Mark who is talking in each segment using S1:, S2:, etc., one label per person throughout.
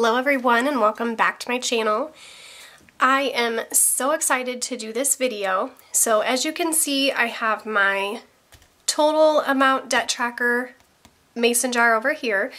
S1: Hello everyone and welcome back to my channel. I am so excited to do this video. So as you can see, I have my total amount debt tracker mason jar over here,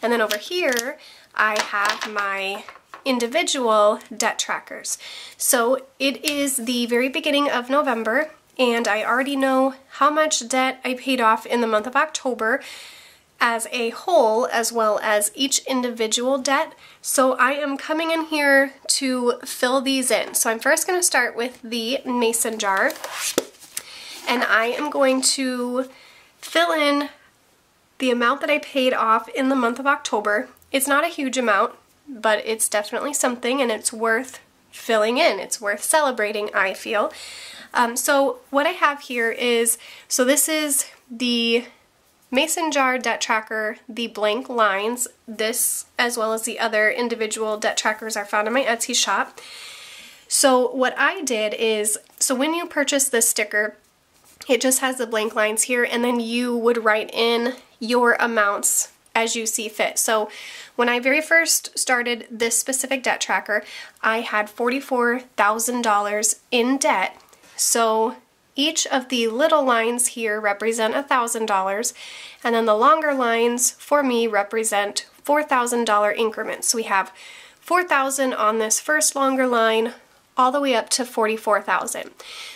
S1: and then over here I have my individual debt trackers. So it is the very beginning of November and I already know how much debt I paid off in the month of October as a whole, as well as each individual debt. So I am coming in here to fill these in. So I'm first going to start with the mason jar, and I am going to fill in the amount that I paid off in the month of October. It's not a huge amount, but it's definitely something, and it's worth filling in. It's worth celebrating, I feel. So what I have here is, so this is the mason jar debt tracker, the blank lines. This, as well as the other individual debt trackers, are found in my Etsy shop. So what I did is, so when you purchase this sticker, it just has the blank lines here, and then you would write in your amounts as you see fit. So when I very first started this specific debt tracker, I had $44,000 in debt. So each of the little lines here represent $1,000, and then the longer lines for me represent $4,000 increments. So we have $4,000 on this first longer line all the way up to $44,000.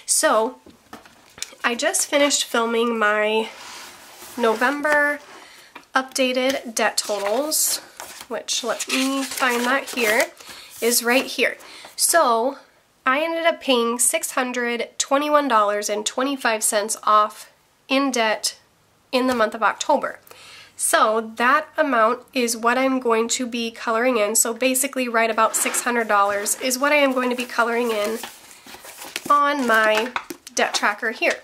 S1: So I just finished filming my November updated debt totals, which, let me find that here, is right here. So I ended up paying $621.25 off in debt in the month of October. So that amount is what I'm going to be coloring in. So basically right about $600 is what I am going to be coloring in on my debt tracker here.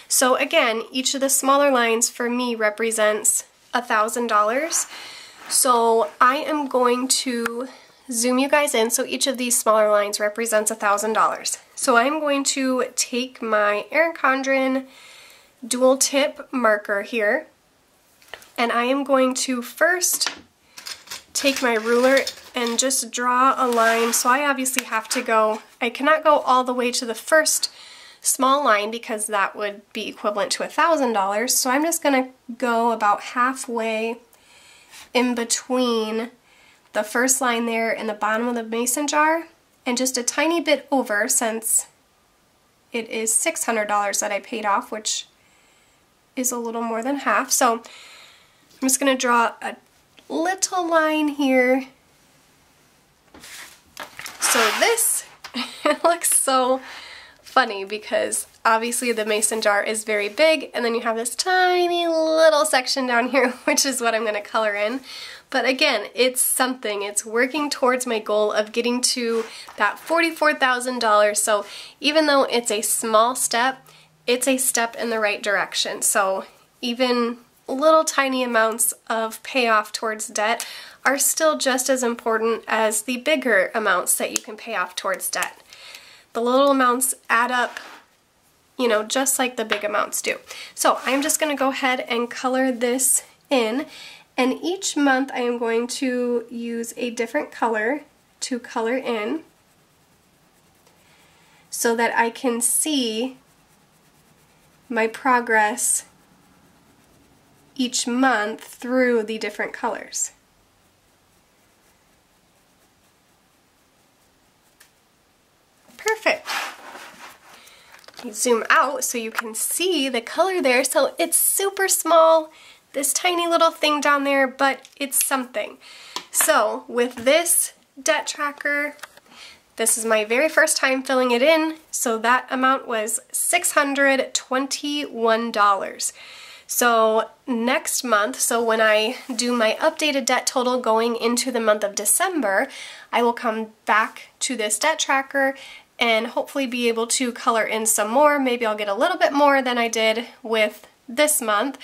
S1: So again, each of the smaller lines for me represents $1,000. So I am going to zoom you guys in. So each of these smaller lines represents $1,000. So I'm going to take my Erin Condren dual tip marker here, and I am going to first take my ruler and just draw a line. So I obviously have to go, I cannot go all the way to the first small line because that would be equivalent to $1,000. So I'm just going to go about halfway in between the first line there in the bottom of the mason jar, and just a tiny bit over, since it is $600 that I paid off, which is a little more than half. So I'm just going to draw a little line here. So this looks so funny because obviously the mason jar is very big, and then you have this tiny little section down here, which is what I'm going to color in. But again, it's something. It's working towards my goal of getting to that $44,000. So even though it's a small step, it's a step in the right direction. So even little tiny amounts of payoff towards debt are still just as important as the bigger amounts that you can pay off towards debt. The little amounts add up, you know, just like the big amounts do. So I'm just going to go ahead and color this in. And each month I am going to use a different color to color in so that I can see my progress each month through the different colors. Perfect. You zoom out so you can see the color there. So it's super small, this tiny little thing down there, but it's something. So with this debt tracker, this is my very first time filling it in, so that amount was $621. So next month, so when I do my updated debt total going into the month of December, I will come back to this debt tracker and hopefully be able to color in some more. Maybe I'll get a little bit more than I did with this month.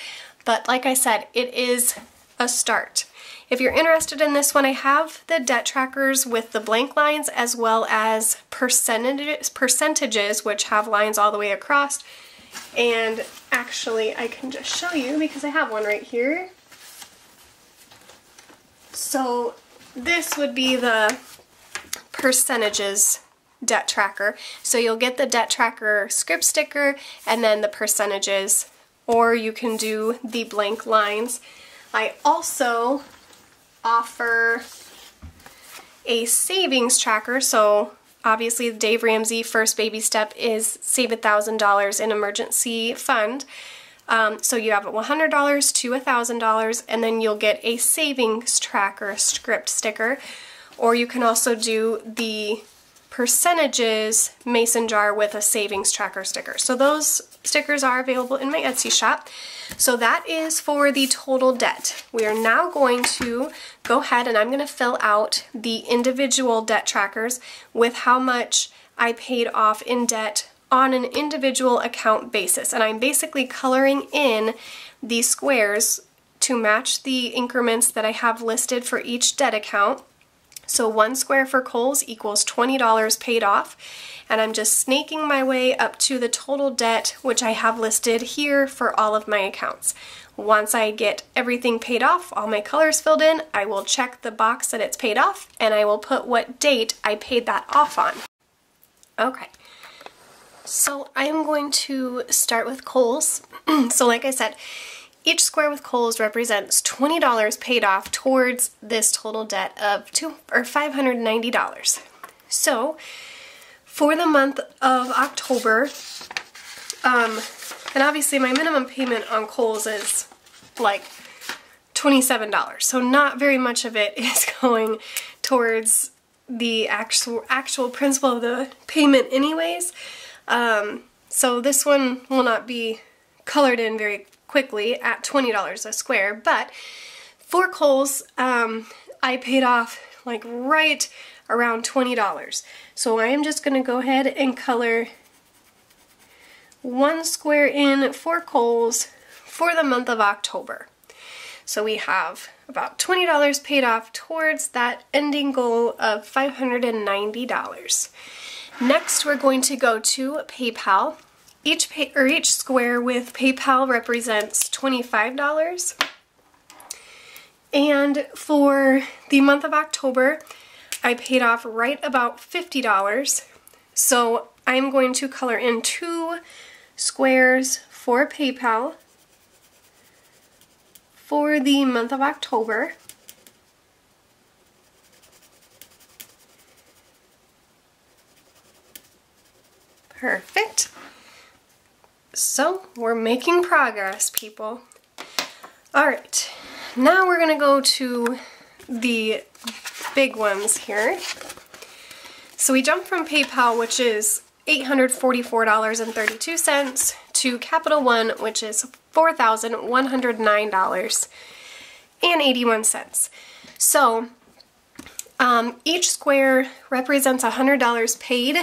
S1: But like I said, it is a start. If you're interested in this one, I have the debt trackers with the blank lines as well as percentages, which have lines all the way across. And actually, I can just show you because I have one right here. So this would be the percentages debt tracker. So you'll get the debt tracker script sticker and then the percentages, or you can do the blank lines. I also offer a savings tracker. So obviously the Dave Ramsey first baby step is save $1,000 in emergency fund. So you have $100 to $1,000, and then you'll get a savings tracker script sticker, or you can also do the percentages mason jar with a savings tracker sticker. So those stickers are available in my Etsy shop. So that is for the total debt. We are now going to go ahead and I'm going to fill out the individual debt trackers with how much I paid off in debt on an individual account basis. And I'm basically coloring in the squares to match the increments that I have listed for each debt account. So 1 square for Kohl's equals $20 paid off, and I'm just snaking my way up to the total debt, which I have listed here for all of my accounts. Once I get everything paid off, all my colors filled in, I will check the box that it's paid off, and I will put what date I paid that off on. Okay, so I am going to start with Kohl's. So like I said, each square with Kohl's represents $20 paid off towards this total debt of $590. So for the month of October, and obviously my minimum payment on Kohl's is like $27, so not very much of it is going towards the actual principal of the payment anyways. So this one will not be colored in very quickly at $20 a square, but for Kohl's, I paid off like right around $20. So I am just going to go ahead and color 1 square in for Kohl's for the month of October. So we have about $20 paid off towards that ending goal of $590. Next, we're going to go to PayPal. Each square with PayPal represents $25. And for the month of October, I paid off right about $50. So I'm going to color in 2 squares for PayPal for the month of October. Perfect. So we're making progress, people. Alright, now we're going to go to the big ones here. So we jump from PayPal, which is $844.32, to Capital One, which is $4,109.81. So each square represents $100 paid,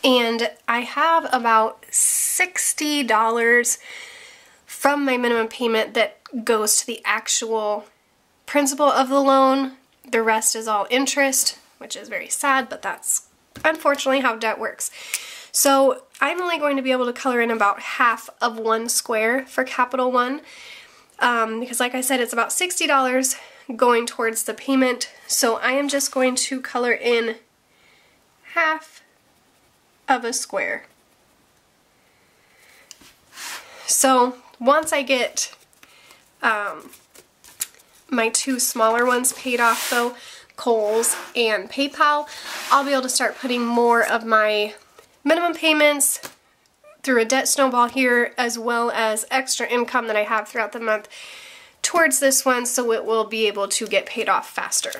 S1: and I have about $60 from my minimum payment that goes to the actual principal of the loan. The rest is all interest, which is very sad, but that's unfortunately how debt works. So I'm only going to be able to color in about half of 1 square for Capital One, because like I said, it's about $60 going towards the payment. So I am just going to color in half of a square. So once I get my 2 smaller ones paid off though, Kohl's and PayPal, I'll be able to start putting more of my minimum payments through a debt snowball here, as well as extra income that I have throughout the month towards this one, so it will be able to get paid off faster.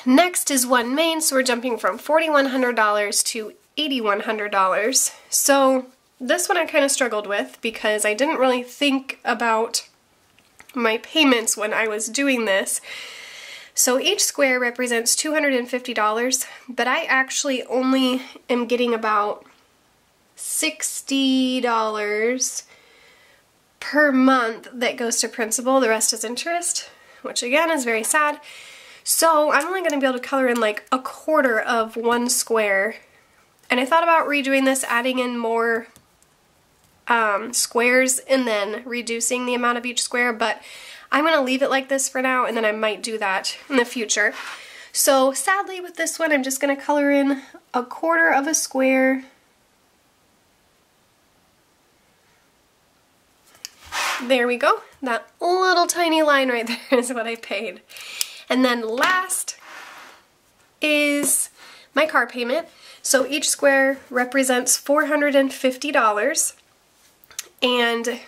S1: Next is One Main, so we're jumping from $4,100 to $8,100. So this one I kind of struggled with because I didn't really think about my payments when I was doing this. So each square represents $250, but I actually only am getting about $60 per month that goes to principal. The rest is interest, which again is very sad. So I'm only going to be able to color in like a quarter of 1 square. And I thought about redoing this, adding in more squares and then reducing the amount of each square, but I'm going to leave it like this for now, and then I might do that in the future. So sadly with this one, I'm just going to color in 1/4 of a square. There we go. That little tiny line right there is what I paid. And then last is my car payment. So each square represents $450, and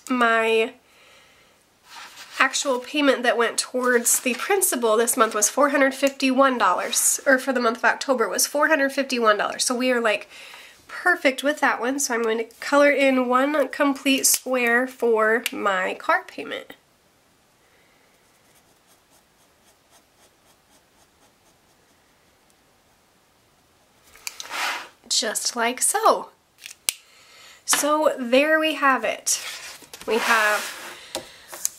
S1: my actual payment that went towards the principal this month was $451, or for the month of October was $451. So we are like perfect with that one. So I'm going to color in 1 complete square for my car payment. Just like so. So there we have it. We have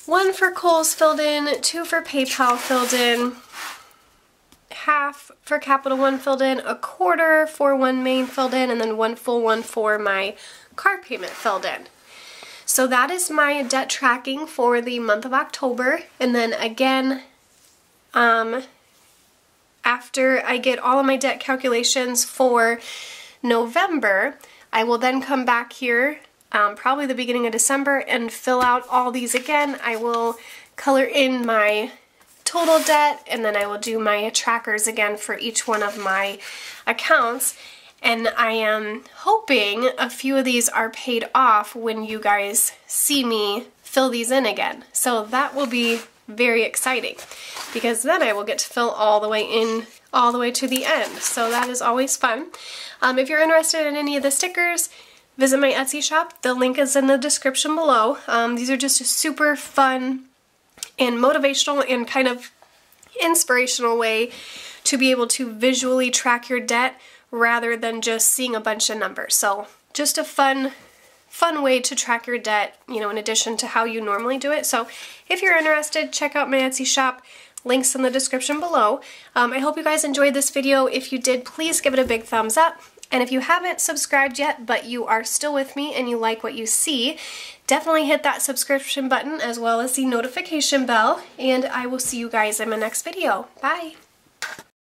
S1: 1 for Kohl's filled in, 2 for PayPal filled in, half for Capital One filled in, 1/4 for One Main filled in, and then 1 full one for my car payment filled in. So that is my debt tracking for the month of October. And then again, after I get all of my debt calculations for November, I will then come back here probably the beginning of December and fill out all these again. I will color in my total debt, and then I will do my trackers again for each one of my accounts. And I am hoping a few of these are paid off when you guys see me fill these in again. So that will be very exciting, because then I will get to fill all the way in, all the way to the end. So that is always fun. If you're interested in any of the stickers, visit my Etsy shop. The link is in the description below. These are just a super fun and motivational and kind of inspirational way to be able to visually track your debt rather than just seeing a bunch of numbers. So just a fun way to track your debt, you know, in addition to how you normally do it. So if you're interested, check out my Etsy shop. Links in the description below. I hope you guys enjoyed this video. If you did, please give it a big thumbs up. And if you haven't subscribed yet, but you are still with me and you like what you see, definitely hit that subscription button as well as the notification bell. And I will see you guys in my next video. Bye!